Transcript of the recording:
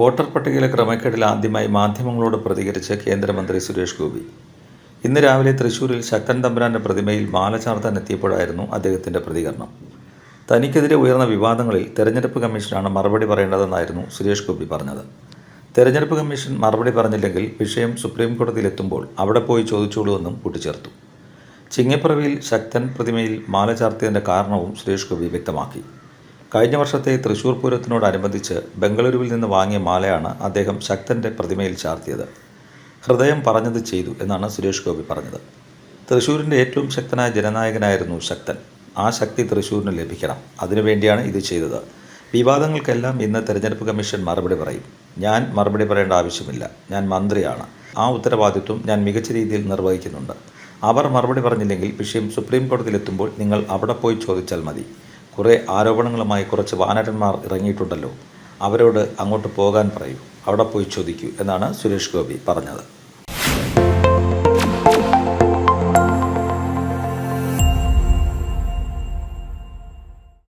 Voter പട്ടികയിലെ ക്രമക്കേടിൽ ആദ്യമായി മാധ്യമങ്ങളോട് പ്രതികരിച്ച് കേന്ദ്രമന്ത്രി സുരേഷ് ഗോപി. ഇന്ന് രാവിലെ തൃശൂരിൽ ശക്തൻ തമ്പുരാൻ്റെ പ്രതിമയിൽ മാല ചാർത്താൻ എത്തിയപ്പോഴായിരുന്നു അദ്ദേഹത്തിൻ്റെ പ്രതികരണം. തനിക്കെതിരെ ഉയർന്ന വിവാദങ്ങളിൽ തെരഞ്ഞെടുപ്പ് കമ്മീഷനാണ് മറുപടി പറയേണ്ടതെന്നായിരുന്നു സുരേഷ് ഗോപി പറഞ്ഞത്. തെരഞ്ഞെടുപ്പ് കമ്മീഷൻ മറുപടി പറഞ്ഞില്ലെങ്കിൽ വിഷയം സുപ്രീം കോടതിയിലെത്തുമ്പോൾ അവിടെ പോയി ചോദിച്ചോളൂവെന്നും കൂട്ടിച്ചേർത്തു. ചിങ്ങപ്പിറവിയിൽ ശക്തൻ പ്രതിമയിൽ മാല ചാർത്തിയതിൻ്റെ കാരണവും സുരേഷ് ഗോപി വ്യക്തമാക്കി. കഴിഞ്ഞ വർഷത്തെ തൃശൂർ പൂരത്തിനോടനുബന്ധിച്ച് ബംഗളൂരുവിൽ നിന്ന് വാങ്ങിയ മാലയാണ് അദ്ദേഹം ശക്തൻ്റെ പ്രതിമയിൽ ചാർത്തിയത്. ഹൃദയം പറഞ്ഞത് ചെയ്തു എന്നാണ് സുരേഷ് ഗോപി പറഞ്ഞത്. തൃശൂരിൻ്റെ ഏറ്റവും ശക്തനായ ജനനായകനായിരുന്നു ശക്തൻ. ആ ശക്തി തൃശൂരിന് ലഭിക്കണം. അതിനുവേണ്ടിയാണ് ഇത് ചെയ്തത്. വിവാദങ്ങൾക്കെല്ലാം ഇന്ന് തെരഞ്ഞെടുപ്പ് കമ്മീഷൻ മറുപടി പറയും. ഞാൻ മറുപടി പറയേണ്ട ആവശ്യമില്ല. ഞാൻ മന്ത്രിയാണ്. ആ ഉത്തരവാദിത്വം ഞാൻ മികച്ച രീതിയിൽ നിർവഹിക്കുന്നുണ്ട്. അവർ മറുപടി പറഞ്ഞില്ലെങ്കിൽ വിഷയം സുപ്രീം കോടതിയിലെത്തുമ്പോൾ നിങ്ങൾ അവിടെ പോയി ചോദിച്ചാൽ മതി. കുറേ ആരോപണങ്ങളുമായി കുറച്ച് വാനരന്മാർ ഇറങ്ങിയിട്ടുണ്ടല്ലോ, അവരോട് അങ്ങോട്ട് പോകാൻ പറയൂ, അവിടെ പോയി ചോദിക്കൂ എന്നാണ് സുരേഷ് ഗോപി പറഞ്ഞത്.